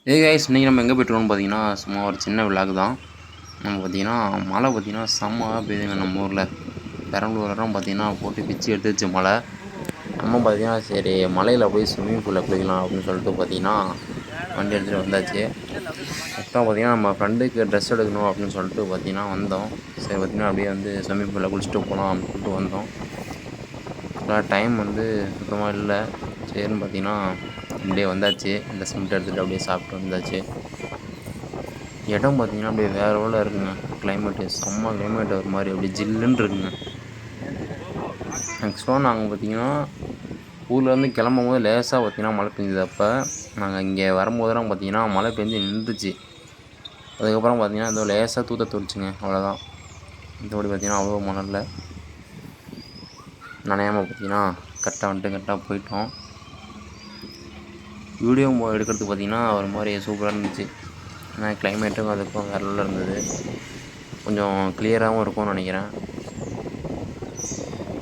Guys இன்றைக்கி நம்ம எங்கே போய்ட்டுருக்கோம்னு பார்த்தீங்கன்னா சும்மா ஒரு சின்ன விளாக் தான். நம்ம பார்த்தீங்கன்னா மழை பார்த்தீங்கன்னா செம்மையாக பெய்யுதுங்க நம்ம ஊரில். பெரம்பலூரெலாம் பார்த்தீங்கன்னா போட்டு பிச்சு எடுத்துச்சு மழை. நம்ம பார்த்தீங்கன்னா சரி மலையில் போய் ஸ்விம்மிங் பூலில் குளிக்கலாம் அப்படின்னு சொல்லிட்டு பார்த்தீங்கன்னா வண்டி எடுத்துகிட்டு வந்தாச்சு. மொத்தம் பார்த்தீங்கன்னா நம்ம ஃப்ரெண்டுக்கு ட்ரெஸ் எடுக்கணும் அப்படின்னு சொல்லிட்டு பார்த்தீங்கன்னா வந்தோம். சரி பார்த்தீங்கன்னா அப்படியே வந்து ஸ்விம்மிங் பூலில் குளிச்சுட்டு போகலாம் அப்படின்னு சொல்லிட்டு வந்தோம். டைம் வந்து சுத்தமாக இல்லை. சரின்னு பார்த்தீங்கன்னா அப்படியே வந்தாச்சு. இந்த சிமெண்ட் எடுத்துகிட்டு அப்படியே சாப்பிட்டு வந்தாச்சு. இடம் பார்த்திங்கன்னா அப்படியே வேறு லெவலில் இருக்குங்க. கிளைமேட்டு செம்ம கிளைமேட் ஒரு மாதிரி அப்படியே ஜில்லுன்னு இருக்குங்க. ஆக்சுவலாக நாங்கள் பார்த்திங்கன்னா ஊர்லேருந்து கிளம்பும் போது லேசாக பார்த்திங்கன்னா மழை பெஞ்சுது. அப்போ நாங்கள் இங்கே வரும்போதெல்லாம் பார்த்திங்கன்னா மழை பெஞ்சு நின்றுச்சு. அதுக்கப்புறம் பார்த்திங்கன்னா ஏதோ லேசாக தூத்த தூரிச்சுங்க, அவ்வளோதான். மற்றபடி பார்த்திங்கன்னா அவ்வளோ மழை இல்லை. நனையாமல் பார்த்திங்கன்னா கரெக்டாக போயிட்டோம். வீடியோ எடுக்கிறதுக்கு பார்த்திங்கன்னா ஒரு மாதிரி சூப்பராக இருந்துச்சு. ஏன்னா கிளைமேட்டும் அதுக்கும் வேறு லெவலில் இருந்தது. கொஞ்சம் கிளியராகவும் இருக்கும்னு நினைக்கிறேன்.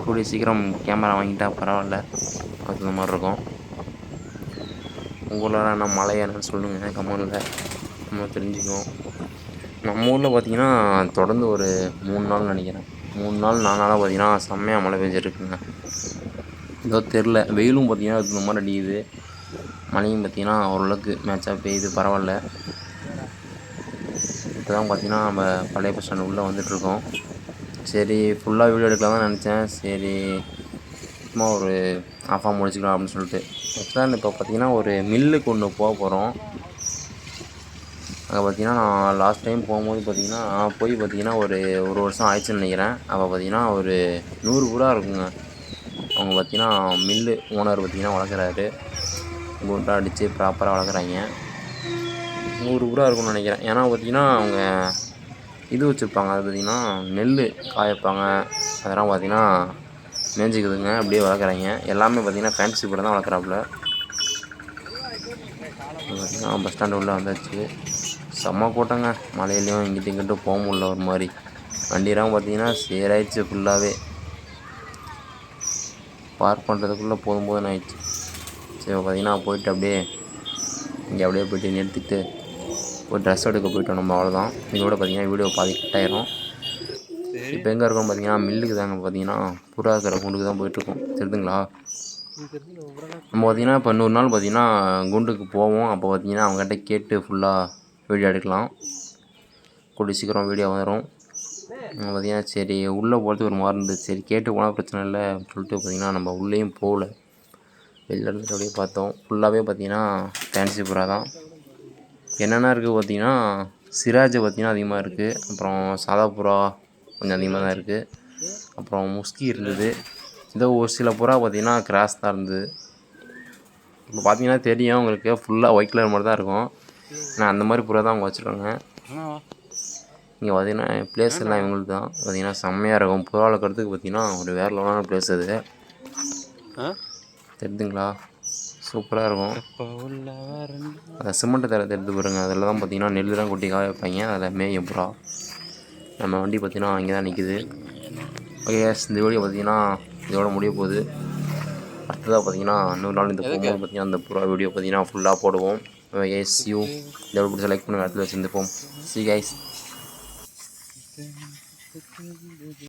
கூடிய சீக்கிரம் கேமரா வாங்கிட்டா பரவாயில்ல, அது மாதிரி இருக்கும். உங்கள் ஊரில் என்ன மழை என்னன்னு சொல்லுங்கள் கமெண்டில், நம்ம தெரிஞ்சுக்குவோம். நம்ம ஊரில் பார்த்திங்கன்னா தொடர்ந்து ஒரு 3 நாள் நினைக்கிறேன், 3 நாள் 4 நாளாக பார்த்திங்கன்னா செம்மையாக மழை பெஞ்சிருக்குங்க. ஏதோ தெரில, வெயிலும் பார்த்திங்கன்னா இந்த மாதிரி அடிக்குது, மழையும் பார்த்திங்கன்னா ஓரளவுக்கு மேட்சாக பெய்யுது, பரவாயில்ல. இப்போ தான் பார்த்திங்கன்னா நம்ம பழைய பஸ் ஸ்டாண்டு உள்ளே வந்துட்டுருக்கோம். சரி ஃபுல்லாக வீடியோ எடுக்கலாம் தான் நினச்சேன். சரி சும்மா ஒரு ஆஃபாக முடிச்சுக்கலாம் அப்படின்னு சொல்லிட்டு. ஆக்சுவலாக இப்போ பார்த்திங்கன்னா ஒரு மில்லுக்கு ஒன்று போக போகிறோம். அங்கே பார்த்திங்கன்னா நான் லாஸ்ட் டைம் போகும்போது பார்த்திங்கன்னா போய் பார்த்திங்கன்னா ஒரு வருஷம் ஆயிடுச்சுன்னு நினைக்கிறேன். அப்போ பார்த்திங்கன்னா ஒரு 100 புறா இருக்குங்க. அவங்க பார்த்திங்கன்னா மில்லு ஓனர் பார்த்திங்கன்னா வளர்க்குறாரு. குண்டா அடித்து ப்ராப்பராக வளர்க்குறாங்க. 100 புறா இருக்கும்னு நினைக்கிறேன். ஏன்னா பார்த்திங்கன்னா அவங்க இது வச்சுருப்பாங்க, அது பார்த்திங்கன்னா நெல் காய வைப்பாங்க, அதெல்லாம் பார்த்திங்கன்னா மேய்ஞ்சிக்குதுங்க. அப்படியே வளர்க்குறாங்க. எல்லாமே பார்த்திங்கன்னா ஃபேன்சி புறா தான் வளர்க்குறாப்புல. பார்த்திங்கன்னா பஸ் ஸ்டாண்டு உள்ளே வந்தாச்சு. செம்ம கூட்டங்க, மலையிலையும் இங்கிட்டு இங்கிட்டு போக முடியல. ஒரு மாதிரி வண்டியெல்லாம் பார்த்திங்கன்னா சேராயிடுச்சு ஃபுல்லாகவே. பார்க் பண்ணுறதுக்குள்ளே போதும்னு ஆயிடுச்சு. சரி பார்த்திங்கன்னா போயிட்டு அப்படியே இங்கே அப்படியே போய்ட்டு நிறுத்திட்டு ஒரு ட்ரெஸ் எடுக்க போய்ட்டோம் நம்ம, அவ்வளோதான். இதோட பார்த்திங்கன்னா வீடியோ பாதி கட்டாயிரும். இப்போ எங்கே இருக்கோம் பார்த்திங்கன்னா மில்லுக்கு தாங்க. பார்த்திங்கன்னா புறா இருக்கிற குண்டுக்கு தான் போயிட்டுருக்கோம், தெரியுதுங்களா? நம்ம பார்த்திங்கன்னா இப்போ 100 நாள் பார்த்திங்கன்னா குண்டுக்கு போவோம். அப்போ பார்த்திங்கன்னா அவங்ககிட்ட கேட்டு ஃபுல்லாக வீடியோ எடுக்கலாம். கூடிய சீக்கிரம் வீடியோ வரும். பார்த்திங்கன்னா சரி உள்ளே போகிறது ஒரு மாதிரி இருந்தது. சரி கேட்டு போனால் பிரச்சனை இல்லை சொல்லிட்டு பார்த்திங்கன்னா நம்ம உள்ளேயும் போகல, வெளில இருந்து அப்படியே பார்த்தோம். ஃபுல்லாகவே பார்த்திங்கன்னா ஃபேன்சி புறா தான். என்னென்ன இருக்குது பார்த்திங்கன்னா சிராஜ் பார்த்திங்கன்னா அதிகமாக இருக்குது. அப்புறம் சாதா புறா கொஞ்சம் அதிகமாக தான் இருக்குது. அப்புறம் முஸ்கி இருந்தது. ஏதோ ஒரு சில புறா பார்த்திங்கன்னா கிராஸ் தான் இருந்தது. இப்போ பார்த்திங்கன்னா தெரியும் உங்களுக்கு, ஃபுல்லாக ஒயிட் கலர் மாதிரி தான் இருக்கும். ஆனால் அந்த மாதிரி புறா தான் அவங்க வச்சுருக்காங்க. இங்கே பார்த்திங்கன்னா பிளேஸ் எல்லாம் இவங்களுக்கு தான். பார்த்திங்கன்னா செம்மையாக இருக்கும். புறா வளர்க்குறதுக்கு பார்த்திங்கன்னா ஒரு வேறு லெவலான பிளேஸ் அது, தெரியுதுங்களா? சூப்பராக இருக்கும். அதை சிமெண்ட்டு தர எடுத்து பாருங்க, அதில் தான் பார்த்திங்கன்னா நெல் தான் கொட்டி காய வைப்பாங்க. அதில் மேயும் புறா. நம்ம வண்டி பார்த்திங்கன்னா இங்கே தான் நிற்கிது. ஓகே, இந்த வீடியோ பார்த்திங்கன்னா இதோட முடிய போகுது. அடுத்ததாக பார்த்திங்கன்னா 100 நாள் இந்த போகும்போது பார்த்திங்கன்னா அந்த புறா வீடியோ பார்த்திங்கன்னா ஃபுல்லாக போடுவோம். எஸ் யூ இந்த வீடியோ பிடிச்ச லைக் பண்ணுங்கள். அடுத்த வச்சுருந்துப்போம். C guys.